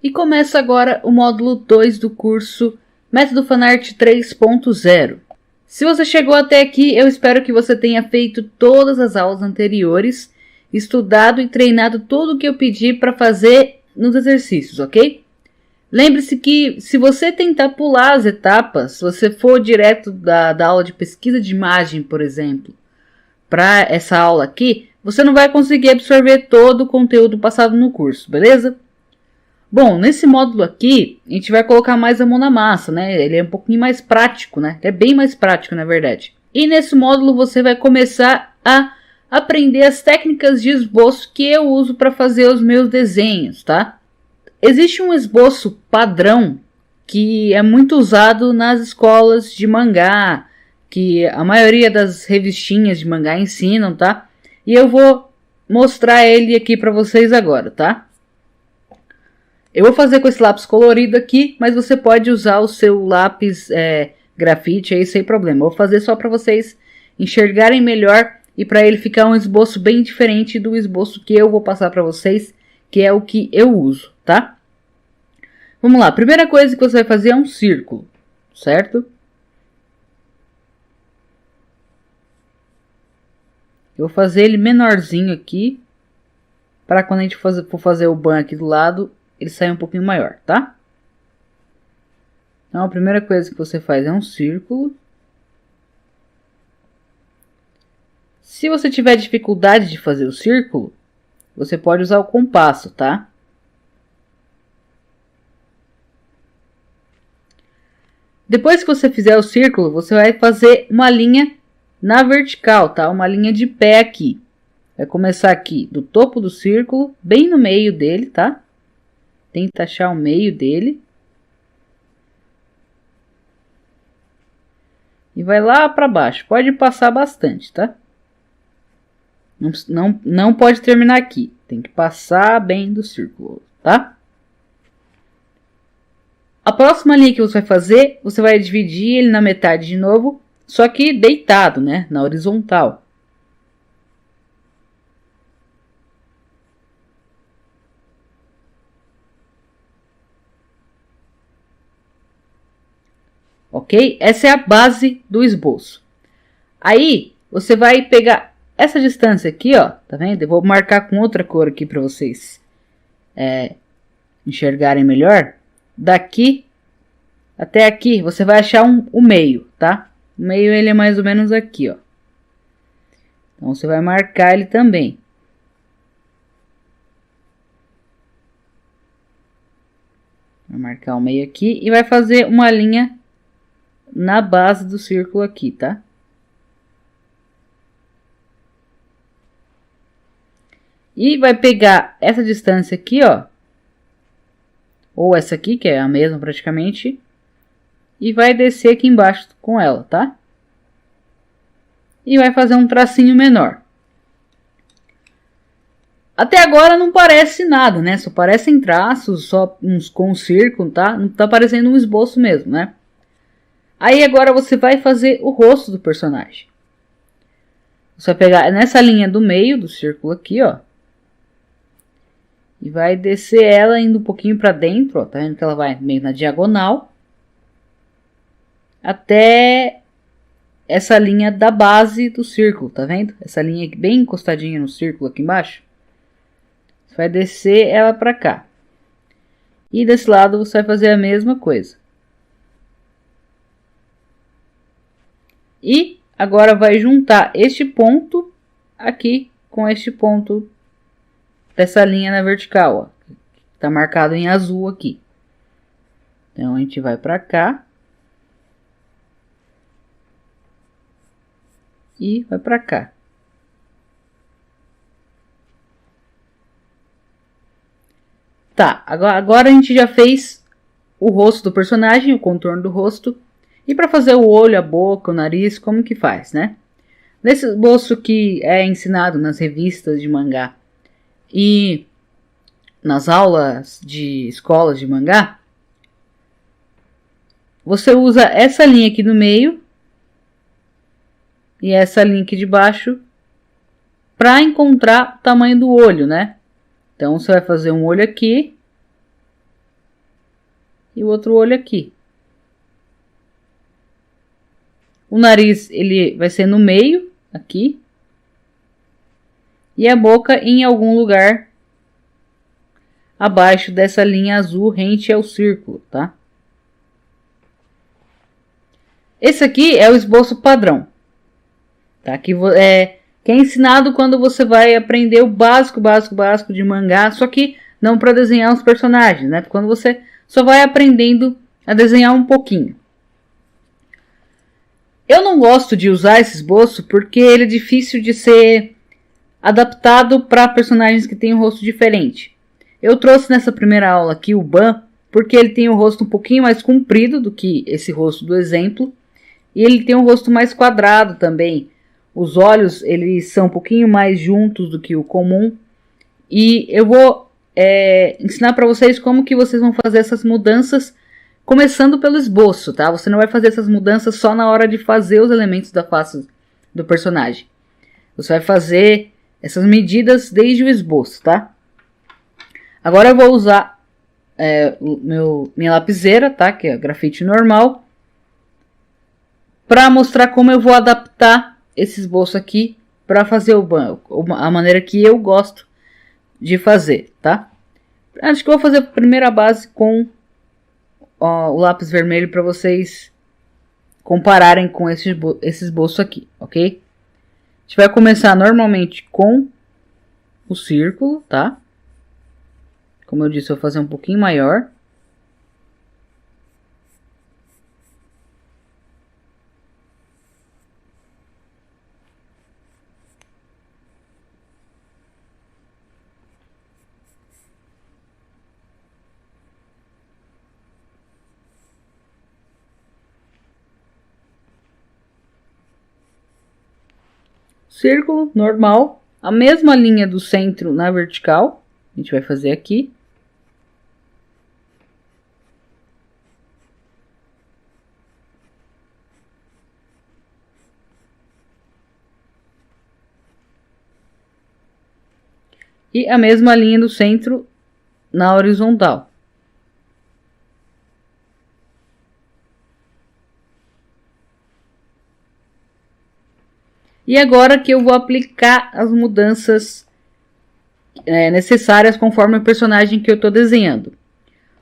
E começa agora o módulo 2 do curso Método Fanart 3.0. Se você chegou até aqui, eu espero que você tenha feito todas as aulas anteriores, estudado e treinado tudo o que eu pedi para fazer nos exercícios, ok? Lembre-se que se você tentar pular as etapas, se você for direto da aula de pesquisa de imagem, por exemplo, para essa aula aqui, você não vai conseguir absorver todo o conteúdo passado no curso, beleza? Bom, nesse módulo aqui, a gente vai colocar mais a mão na massa, né? Ele é um pouquinho mais prático, né? É bem mais prático, na verdade. E nesse módulo você vai começar a aprender as técnicas de esboço que eu uso para fazer os meus desenhos, tá? Existe um esboço padrão que é muito usado nas escolas de mangá, que a maioria das revistinhas de mangá ensinam, tá? E eu vou mostrar ele aqui para vocês agora, tá? Eu vou fazer com esse lápis colorido aqui, mas você pode usar o seu lápis grafite aí sem problema. Eu vou fazer só para vocês enxergarem melhor e para ele ficar um esboço bem diferente do esboço que eu vou passar para vocês, que é o que eu uso, tá? Vamos lá, a primeira coisa que você vai fazer é um círculo, certo? Eu vou fazer ele menorzinho aqui, para quando a gente for fazer o ban aqui do lado, ele sai um pouquinho maior, tá? Então a primeira coisa que você faz é um círculo. Se você tiver dificuldade de fazer o círculo, você pode usar o compasso, tá? Depois que você fizer o círculo, você vai fazer uma linha na vertical, tá? Uma linha de pé aqui. Vai começar aqui do topo do círculo, bem no meio dele, tá? Tenta achar o meio dele. E vai lá para baixo. Pode passar bastante, tá? Não pode terminar aqui. Tem que passar bem do círculo, tá? A próxima linha que você vai fazer, você vai dividir ele na metade de novo, só que deitado, né? Na horizontal. Ok? Essa é a base do esboço. Aí, você vai pegar essa distância aqui, ó. Tá vendo? Eu vou marcar com outra cor aqui para vocês enxergarem melhor. Daqui até aqui, você vai achar o meio, tá? O meio, ele é mais ou menos aqui, ó. Então, você vai marcar ele também. Vai marcar o meio aqui e vai fazer uma linha na base do círculo aqui, tá? E vai pegar essa distância aqui, ó. Ou essa aqui, que é a mesma praticamente. E vai descer aqui embaixo com ela, tá? E vai fazer um tracinho menor. Até agora não parece nada, né? Só parecem traços, só uns com um círculo, tá? Não tá parecendo um esboço mesmo, né? Aí agora você vai fazer o rosto do personagem. Você vai pegar nessa linha do meio do círculo aqui, ó. E vai descer ela indo um pouquinho para dentro, ó. Tá vendo que ela vai meio na diagonal. Até essa linha da base do círculo, tá vendo? Essa linha bem encostadinha no círculo aqui embaixo. Você vai descer ela para cá. E desse lado você vai fazer a mesma coisa. E agora vai juntar este ponto aqui com este ponto dessa linha na vertical, ó. Tá marcado em azul aqui. Então a gente vai para cá. E vai para cá. Tá, agora a gente já fez o rosto do personagem, o contorno do rosto. E para fazer o olho, a boca, o nariz, como que faz, né? Nesse esboço que é ensinado nas revistas de mangá e nas aulas de escolas de mangá, você usa essa linha aqui no meio e essa linha aqui de baixo para encontrar o tamanho do olho, né? Então, você vai fazer um olho aqui e o outro olho aqui. O nariz, ele vai ser no meio, aqui. E a boca em algum lugar abaixo dessa linha azul rente ao círculo, tá? Esse aqui é o esboço padrão, tá? Que é ensinado quando você vai aprender o básico de mangá, só que não para desenhar os personagens, né? Quando você só vai aprendendo a desenhar um pouquinho. Eu não gosto de usar esse esboço porque ele é difícil de ser adaptado para personagens que têm um rosto diferente. Eu trouxe nessa primeira aula aqui o Ban, porque ele tem o rosto um pouquinho mais comprido do que esse rosto do exemplo, e ele tem um rosto mais quadrado também. Os olhos, eles são um pouquinho mais juntos do que o comum, e eu vou ensinar para vocês como que vocês vão fazer essas mudanças, começando pelo esboço, tá? Você não vai fazer essas mudanças só na hora de fazer os elementos da face do personagem. Você vai fazer essas medidas desde o esboço, tá? Agora eu vou usar minha lapiseira, tá? Que é grafite normal, para mostrar como eu vou adaptar esse esboço aqui para fazer a maneira que eu gosto de fazer, tá? Acho que eu vou fazer a primeira base com o lápis vermelho para vocês compararem com esse esboço aqui, ok? A gente vai começar normalmente com o círculo, tá? Como eu disse, eu vou fazer um pouquinho maior. Círculo normal, a mesma linha do centro na vertical, a gente vai fazer aqui. E a mesma linha do centro na horizontal. E agora que eu vou aplicar as mudanças necessárias conforme o personagem que eu estou desenhando.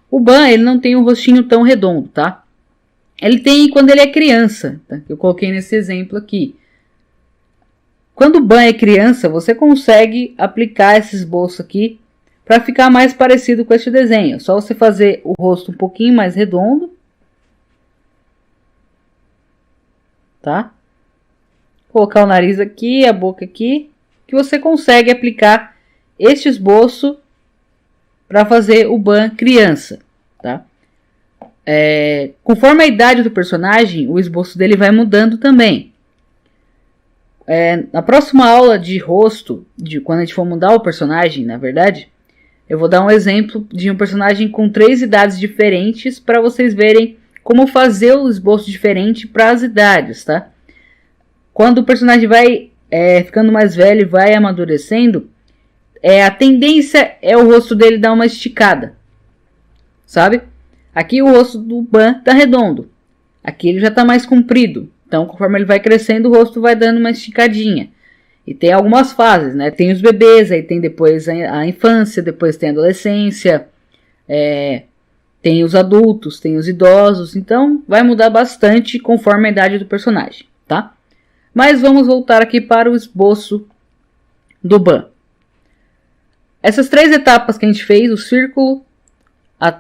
O Ban, ele não tem um rostinho tão redondo, tá? Ele tem quando ele é criança, tá? Eu coloquei nesse exemplo aqui. Quando o Ban é criança, você consegue aplicar esse esboço aqui para ficar mais parecido com este desenho. Só você fazer o rosto um pouquinho mais redondo, tá? Colocar o nariz aqui, a boca aqui, que você consegue aplicar este esboço para fazer o Ban criança, tá? Conforme a idade do personagem, o esboço dele vai mudando também. Na próxima aula de rosto, quando a gente for mudar o personagem, na verdade, eu vou dar um exemplo de um personagem com 3 idades diferentes para vocês verem como fazer o esboço diferente para as idades, tá? Quando o personagem vai ficando mais velho e vai amadurecendo, a tendência é o rosto dele dar uma esticada, sabe? Aqui o rosto do Ban tá redondo, aqui ele já tá mais comprido. Então, conforme ele vai crescendo, o rosto vai dando uma esticadinha. E tem algumas fases, né? Tem os bebês, aí tem depois a infância, depois tem a adolescência, tem os adultos, tem os idosos. Então, vai mudar bastante conforme a idade do personagem, tá? Mas vamos voltar aqui para o esboço do Ban. Essas 3 etapas que a gente fez, o círculo,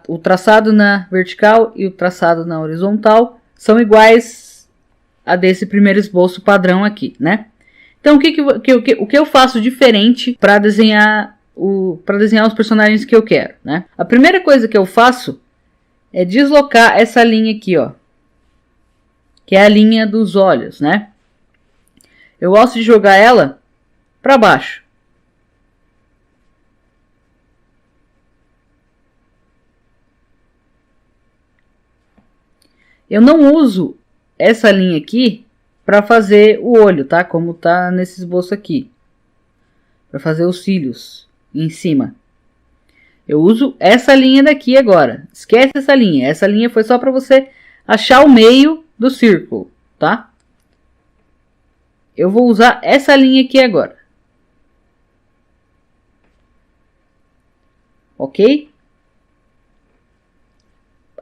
o traçado na vertical e o traçado na horizontal, são iguais a desse primeiro esboço padrão aqui, né? Então, o que eu faço diferente para desenhar os personagens que eu quero, né? A primeira coisa que eu faço é deslocar essa linha aqui, ó, que é a linha dos olhos, né? Eu gosto de jogar ela para baixo. Eu não uso essa linha aqui para fazer o olho, tá? Como tá nesse esboço aqui. Para fazer os cílios em cima. Eu uso essa linha daqui agora. Esquece essa linha. Essa linha foi só para você achar o meio do círculo, tá? Eu vou usar essa linha aqui agora. Ok?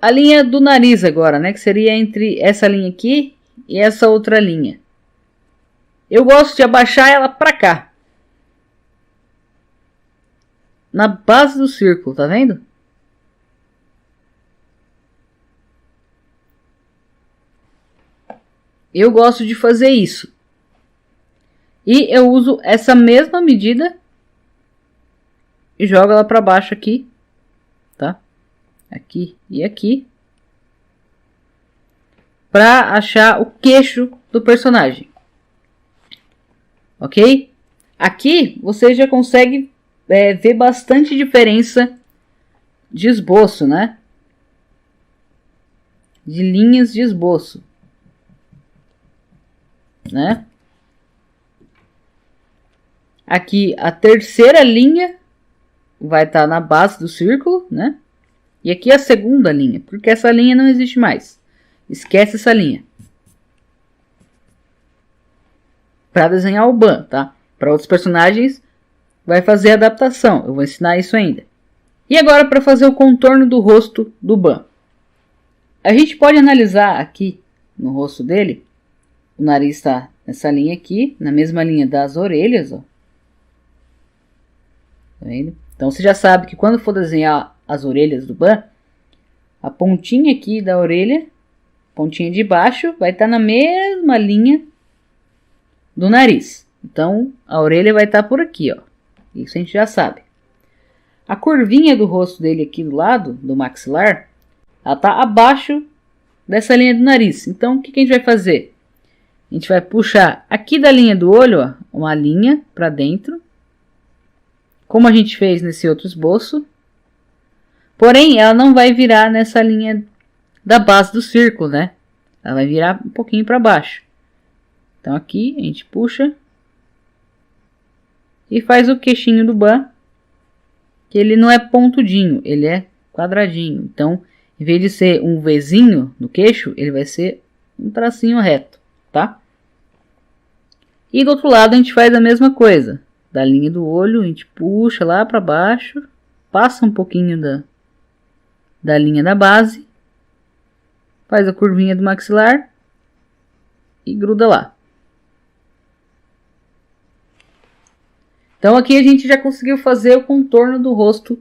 A linha do nariz agora, né? Que seria entre essa linha aqui e essa outra linha. Eu gosto de abaixar ela para cá. Na base do círculo, tá vendo? Eu gosto de fazer isso. E eu uso essa mesma medida e jogo ela para baixo aqui, tá? Aqui e aqui. Para achar o queixo do personagem. Ok? Aqui você já consegue ver bastante diferença de esboço, né? De linhas de esboço, né? Aqui a terceira linha vai estar na base do círculo, né? E aqui a segunda linha, porque essa linha não existe mais. Esquece essa linha. Para desenhar o Ban, tá? Para outros personagens vai fazer adaptação. Eu vou ensinar isso ainda. E agora para fazer o contorno do rosto do Ban. A gente pode analisar aqui no rosto dele. O nariz está nessa linha aqui, na mesma linha das orelhas, ó. Tá vendo? Então você já sabe que quando for desenhar as orelhas do Ban, a pontinha aqui da orelha, pontinha de baixo, vai estar na mesma linha do nariz. Então a orelha vai estar por aqui, ó. Isso a gente já sabe. A curvinha do rosto dele aqui do lado, do maxilar, ela está abaixo dessa linha do nariz. Então o que a gente vai fazer? A gente vai puxar aqui da linha do olho, ó, uma linha para dentro, como a gente fez nesse outro esboço. Porém, ela não vai virar nessa linha da base do círculo, né? Ela vai virar um pouquinho para baixo. Então aqui a gente puxa e faz o queixinho do Ban, que ele não é pontudinho, ele é quadradinho. Então, em vez de ser um Vzinho no queixo, ele vai ser um tracinho reto, tá? E do outro lado a gente faz a mesma coisa. Da linha do olho, a gente puxa lá para baixo, passa um pouquinho da linha da base, faz a curvinha do maxilar e gruda lá. Então aqui a gente já conseguiu fazer o contorno do rosto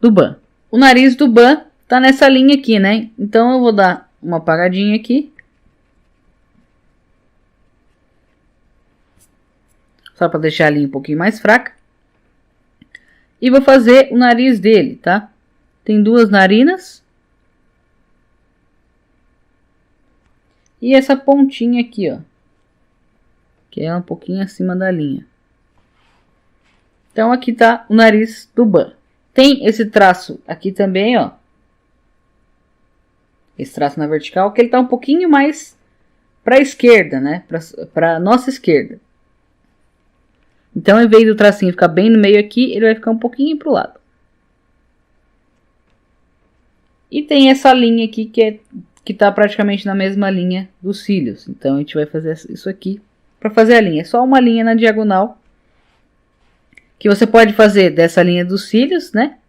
do Ban. O nariz do Ban tá nessa linha aqui, né? Então eu vou dar uma apagadinha aqui. Só para deixar a linha um pouquinho mais fraca. E vou fazer o nariz dele, tá? Tem duas narinas. E essa pontinha aqui, ó. Que é um pouquinho acima da linha. Então aqui tá o nariz do Ban. Tem esse traço aqui também, ó. Esse traço na vertical, que ele tá um pouquinho mais para a esquerda, né? Para nossa esquerda. Então, em vez do tracinho ficar bem no meio aqui, ele vai ficar um pouquinho para o lado. E tem essa linha aqui que tá praticamente na mesma linha dos cílios. Então, a gente vai fazer isso aqui para fazer a linha. É só uma linha na diagonal. Que você pode fazer dessa linha dos cílios, né?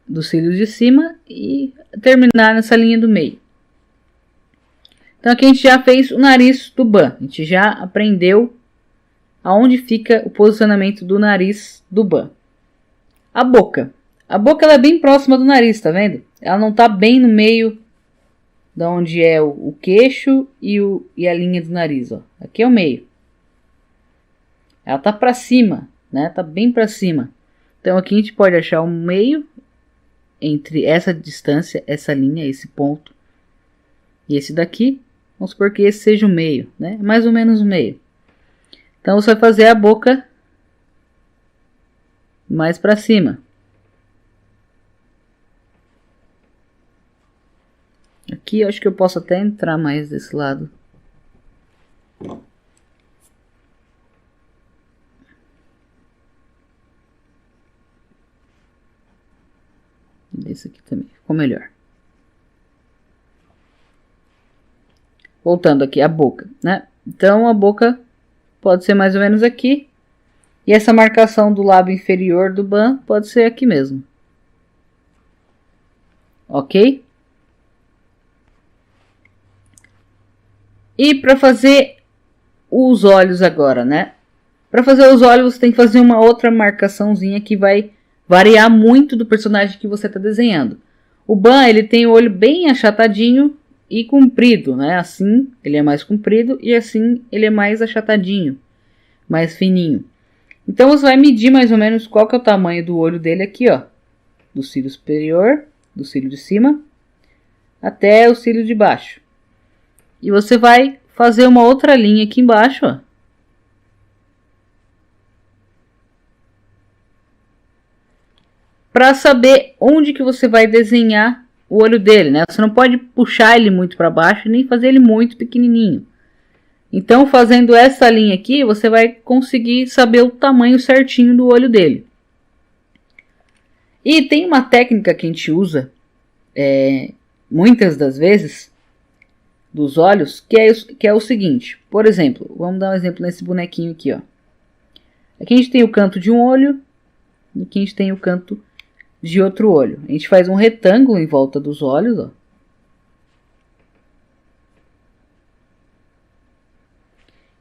Dos cílios de cima e terminar nessa linha do meio. Então, aqui a gente já fez o nariz do Ban. A gente já aprendeu aonde fica o posicionamento do nariz do Ban. A boca. A boca ela é bem próxima do nariz, tá vendo? Ela não tá bem no meio da onde é o queixo e a linha do nariz, ó. Aqui é o meio. Ela tá para cima, né? Tá bem para cima. Então aqui a gente pode achar um meio entre essa distância, essa linha, esse ponto e esse daqui. Vamos supor que esse seja o meio, né? Mais ou menos o meio. Então você vai fazer a boca mais para cima. Aqui eu acho que eu posso até entrar mais desse lado. ficou melhor. Voltando aqui, a boca, né? Então, a boca pode ser mais ou menos aqui. E essa marcação do lábio inferior do ban pode ser aqui mesmo. Ok? E para fazer os olhos agora, né? Para fazer os olhos, você tem que fazer uma outra marcaçãozinha que vai variar muito do personagem que você está desenhando. O ban, ele tem o olho bem achatadinho e comprido, né? Assim, ele é mais comprido e assim, ele é mais achatadinho, mais fininho. Então, você vai medir mais ou menos qual que é o tamanho do olho dele aqui, ó. Do cílio superior, do cílio de cima, até o cílio de baixo. E você vai fazer uma outra linha aqui embaixo, ó. Para saber onde que você vai desenhar o olho dele, né? Você não pode puxar ele muito para baixo nem fazer ele muito pequenininho. Então, fazendo essa linha aqui, você vai conseguir saber o tamanho certinho do olho dele. E tem uma técnica que a gente usa muitas das vezes dos olhos, que é o seguinte. Por exemplo, vamos dar um exemplo nesse bonequinho aqui, ó. Aqui a gente tem o canto de um olho e aqui a gente tem o canto de outro olho. A gente faz um retângulo em volta dos olhos, ó.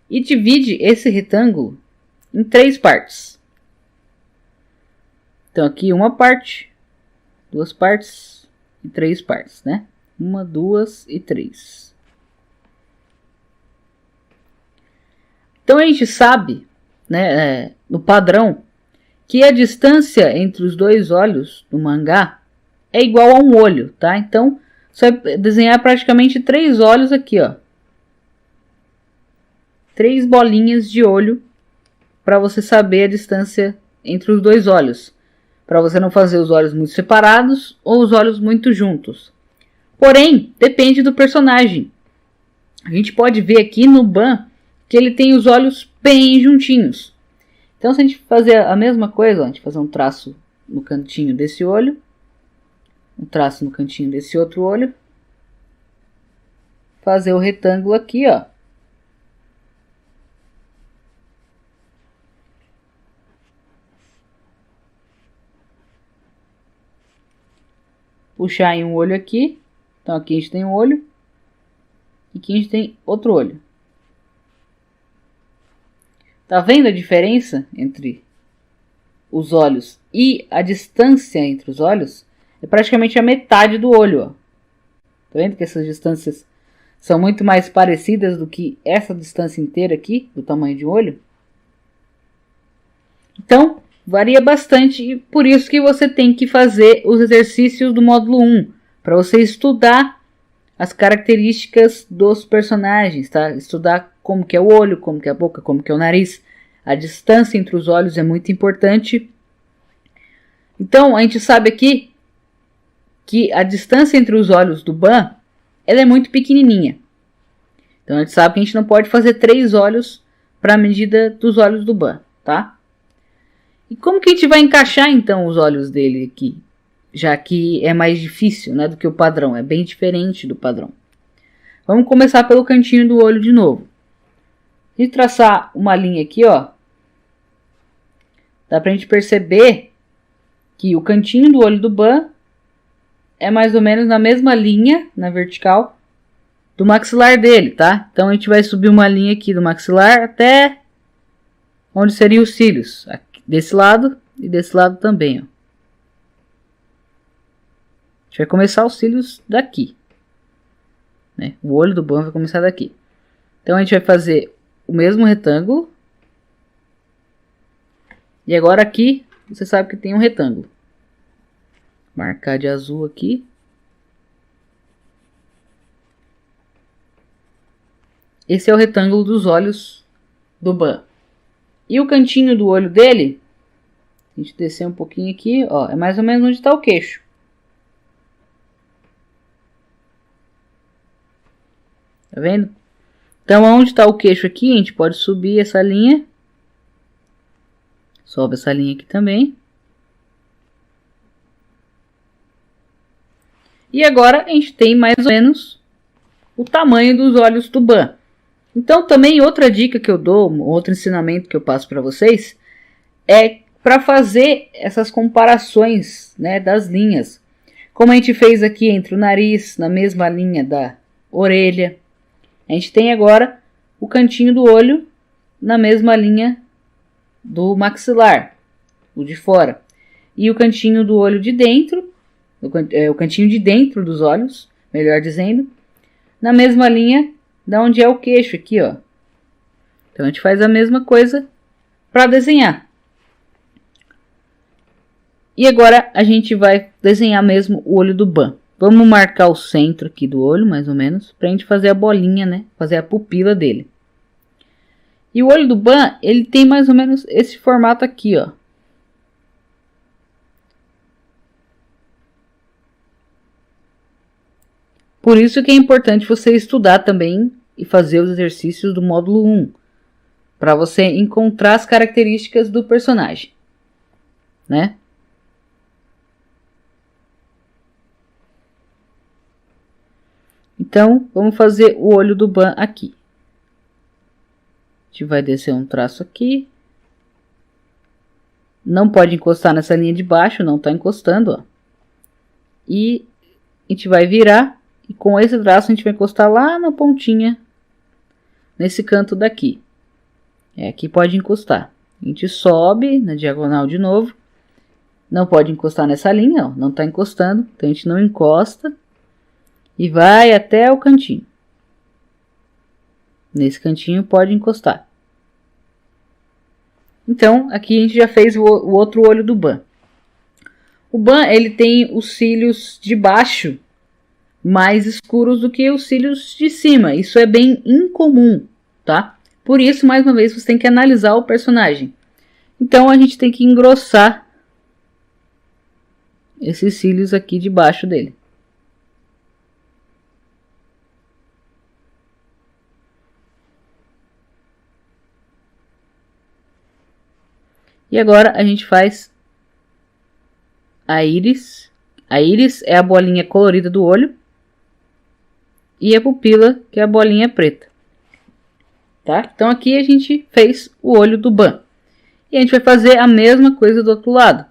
E divide esse retângulo em 3 partes. Então aqui uma parte, 2 partes e 3 partes, né? 1, 2 e 3. Então a gente sabe, né, no padrão, que a distância entre os 2 olhos do mangá é igual a um olho, tá? Então você vai desenhar praticamente 3 olhos aqui, ó. 3 bolinhas de olho para você saber a distância entre os 2 olhos. Para você não fazer os olhos muito separados ou os olhos muito juntos. Porém, depende do personagem. A gente pode ver aqui no ban que ele tem os olhos bem juntinhos. Então, se a gente fazer a mesma coisa, ó, a gente fazer um traço no cantinho desse olho, um traço no cantinho desse outro olho, fazer o retângulo aqui, ó. Puxar em um olho aqui. Então aqui a gente tem um olho. E aqui a gente tem outro olho. Tá vendo a diferença entre os olhos e a distância entre os olhos? É praticamente a metade do olho, ó. Tá vendo que essas distâncias são muito mais parecidas do que essa distância inteira aqui, do tamanho de um olho? Então, varia bastante e por isso que você tem que fazer os exercícios do módulo 1, para você estudar as características dos personagens, tá? Estudar como que é o olho, como que é a boca, como que é o nariz. A distância entre os olhos é muito importante. Então, a gente sabe aqui que a distância entre os olhos do ban, ela é muito pequenininha. Então, a gente sabe que a gente não pode fazer 3 olhos para a medida dos olhos do ban, tá? E como que a gente vai encaixar então os olhos dele aqui? Já que é mais difícil, né, do que o padrão, é bem diferente do padrão. Vamos começar pelo cantinho do olho de novo. E traçar uma linha aqui, ó. Dá pra gente perceber que o cantinho do olho do ban é mais ou menos na mesma linha, na vertical, do maxilar dele, tá? Então a gente vai subir uma linha aqui do maxilar até onde seriam os cílios. Aqui, desse lado e desse lado também, ó. A gente vai começar os cílios daqui, né? O olho do ban vai começar daqui. Então a gente vai fazer o mesmo retângulo. E agora aqui, você sabe que tem um retângulo. Marcar de azul aqui. Esse é o retângulo dos olhos do ban. E o cantinho do olho dele, a gente descer um pouquinho aqui, ó, é mais ou menos onde está o queixo. Tá vendo? Então, onde está o queixo aqui, a gente pode subir essa linha. Sobe essa linha aqui também. E agora a gente tem mais ou menos o tamanho dos olhos do Ban. Então também outra dica que eu dou, outro ensinamento que eu passo para vocês, é para fazer essas comparações, né, das linhas. Como a gente fez aqui entre o nariz, na mesma linha da orelha, a gente tem agora o cantinho do olho na mesma linha do maxilar, o de fora. E o cantinho do olho de dentro, o cantinho de dentro dos olhos, melhor dizendo, na mesma linha da onde é o queixo aqui, ó. Então a gente faz a mesma coisa para desenhar. E agora a gente vai desenhar mesmo o olho do Ban. Vamos marcar o centro aqui do olho, mais ou menos, para a gente fazer a bolinha, né? Fazer a pupila dele. E o olho do Ban, ele tem mais ou menos esse formato aqui, ó. Por isso que é importante você estudar também e fazer os exercícios do módulo 1, para você encontrar as características do personagem, né? Então, vamos fazer o olho do Ban aqui. A gente vai descer um traço aqui. Não pode encostar nessa linha de baixo, não está encostando, ó. E a gente vai virar, e com esse traço a gente vai encostar lá na pontinha, nesse canto daqui. Aqui pode encostar. A gente sobe na diagonal de novo. Não pode encostar nessa linha, ó, não está encostando, então a gente não encosta. E vai até o cantinho. Nesse cantinho pode encostar. Então, aqui a gente já fez o outro olho do Ban. O Ban, ele tem os cílios de baixo mais escuros do que os cílios de cima. Isso é bem incomum, tá? Por isso, mais uma vez, você tem que analisar o personagem. Então, a gente tem que engrossar esses cílios aqui de baixo dele. E agora a gente faz a íris. A íris é a bolinha colorida do olho. E a pupila, que é a bolinha preta. Tá? Então aqui a gente fez o olho do Ban. E a gente vai fazer a mesma coisa do outro lado.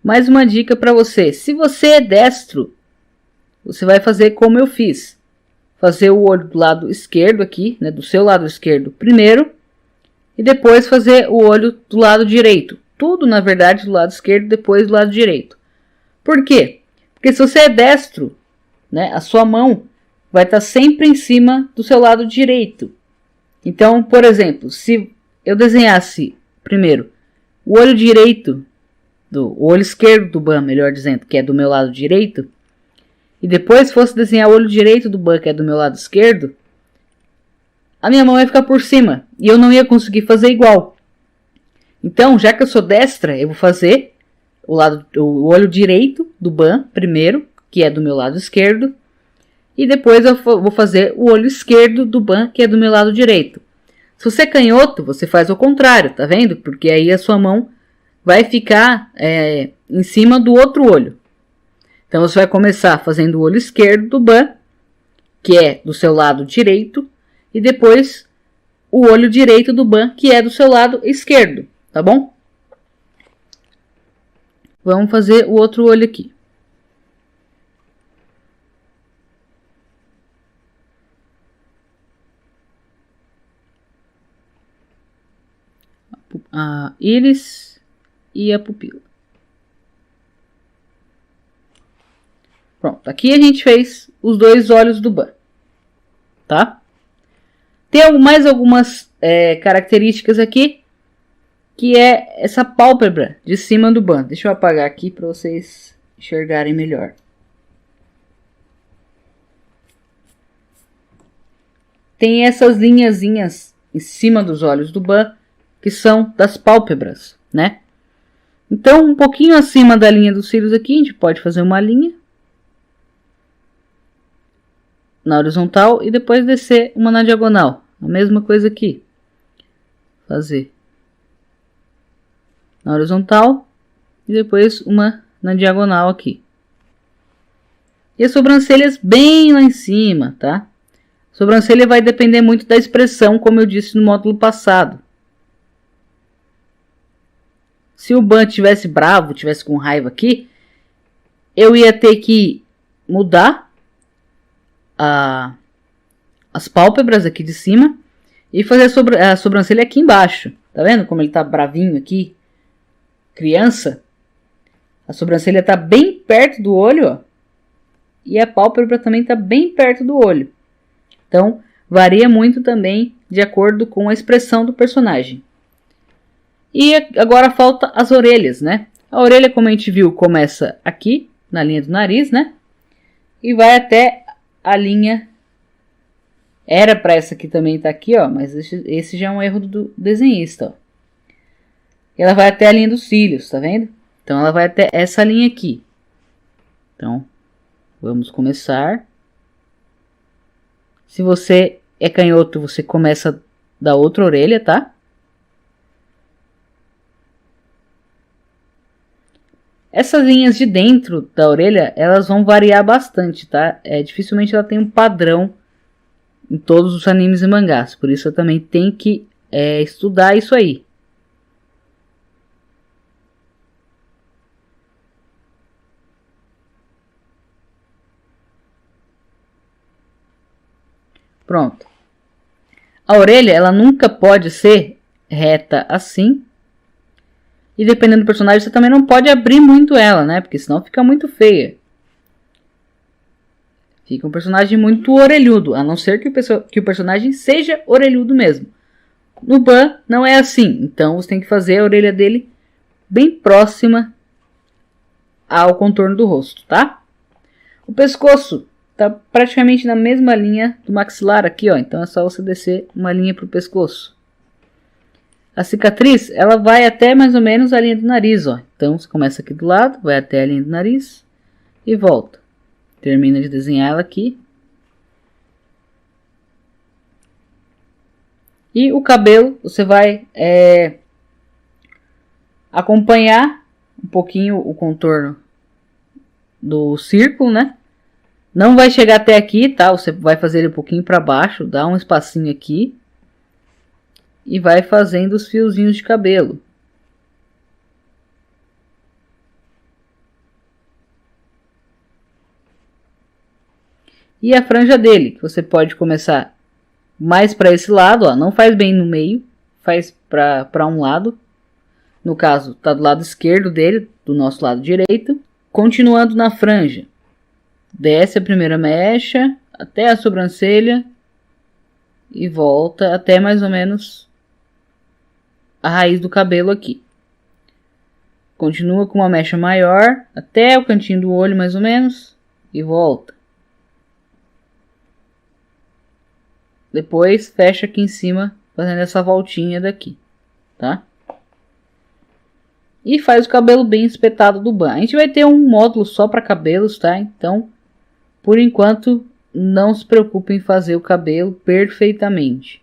Mais uma dica para você. Se você é destro, você vai fazer como eu fiz. Fazer o olho do lado esquerdo aqui, né, do seu lado esquerdo primeiro, e depois fazer o olho do lado direito. Tudo, na verdade, do lado esquerdo, depois do lado direito. Por quê? Porque se você é destro, né, a sua mão vai estar sempre em cima do seu lado direito. Então, por exemplo, se eu desenhasse primeiro o olho direito, o olho esquerdo do Ban, melhor dizendo, que é do meu lado direito, e depois fosse desenhar o olho direito do Ban, que é do meu lado esquerdo, a minha mão ia ficar por cima e eu não ia conseguir fazer igual. Então, já que eu sou destra, eu vou fazer o olho direito do Ban primeiro, que é do meu lado esquerdo, e depois eu vou fazer o olho esquerdo do Ban, que é do meu lado direito. Se você é canhoto, você faz o contrário, tá vendo? Porque aí a sua mão vai ficar em cima do outro olho. Então, você vai começar fazendo o olho esquerdo do Ban, que é do seu lado direito, e depois o olho direito do Ban, que é do seu lado esquerdo, tá bom? Vamos fazer o outro olho aqui. A íris e a pupila. Pronto, aqui a gente fez os dois olhos do Ban, tá? Tem mais algumas características aqui, que é essa pálpebra de cima do Ban. Deixa eu apagar aqui para vocês enxergarem melhor. Tem essas linhazinhas em cima dos olhos do Ban, que são das pálpebras, né? Então, um pouquinho acima da linha dos cílios aqui, a gente pode fazer uma linha na horizontal e depois descer uma na diagonal. A mesma coisa aqui. Fazer na horizontal e depois uma na diagonal aqui. E as sobrancelhas bem lá em cima, tá? A sobrancelha vai depender muito da expressão, como eu disse no módulo passado. Se o Ban tivesse bravo, tivesse com raiva aqui, eu ia ter que mudar as pálpebras aqui de cima e fazer a sobrancelha aqui embaixo. Tá vendo como ele tá bravinho aqui? Criança. A sobrancelha tá bem perto do olho, ó. E a pálpebra também tá bem perto do olho. Então, varia muito também de acordo com a expressão do personagem. E agora falta as orelhas, né? A orelha, como a gente viu, começa aqui, na linha do nariz, né? E vai até a linha... Era para essa aqui também estar aqui, ó. Mas esse já é um erro do desenhista, ó. Ela vai até a linha dos cílios, tá vendo? Então, ela vai até essa linha aqui. Então, vamos começar. Se você é canhoto, você começa da outra orelha, tá? Essas linhas de dentro da orelha, elas vão variar bastante, tá? Dificilmente ela tem um padrão em todos os animes e mangás. Por isso eu também tenho que estudar isso aí. Pronto. A orelha, ela nunca pode ser reta assim. E dependendo do personagem, você também não pode abrir muito ela, né? Porque senão fica muito feia. Fica um personagem muito orelhudo. A não ser que o personagem seja orelhudo mesmo. No Ban, não é assim. Então, você tem que fazer a orelha dele bem próxima ao contorno do rosto, tá? O pescoço tá praticamente na mesma linha do maxilar aqui, ó. Então, é só você descer uma linha pro pescoço. A cicatriz, ela vai até mais ou menos a linha do nariz, ó. Então, você começa aqui do lado, vai até a linha do nariz e volta. Termina de desenhar ela aqui. E o cabelo, você vai acompanhar um pouquinho o contorno do círculo, né? Não vai chegar até aqui, tá? Você vai fazer ele um pouquinho para baixo, dá um espacinho aqui. E vai fazendo os fiozinhos de cabelo. E a franja dele, que você pode começar mais para esse lado, ó, não faz bem no meio, faz para um lado. No caso, tá do lado esquerdo dele, do nosso lado direito. Continuando na franja, desce a primeira mecha até a sobrancelha e volta até mais ou menos a raiz do cabelo aqui. Continua com uma mecha maior até o cantinho do olho mais ou menos e volta. Depois fecha aqui em cima fazendo essa voltinha daqui, tá? E faz o cabelo bem espetado do Ban. A gente vai ter um módulo só para cabelos, tá? Então, por enquanto, não se preocupe em fazer o cabelo perfeitamente.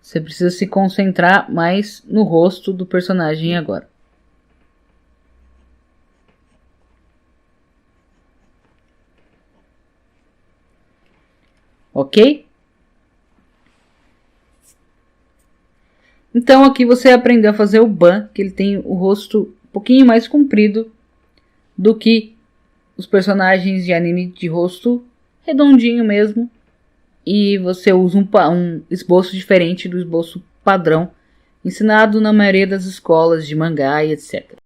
Você precisa se concentrar mais no rosto do personagem agora. Ok? Então aqui você aprendeu a fazer o Ban, que ele tem o rosto um pouquinho mais comprido do que os personagens de anime de rosto redondinho mesmo. E você usa um esboço diferente do esboço padrão ensinado na maioria das escolas de mangá e etc.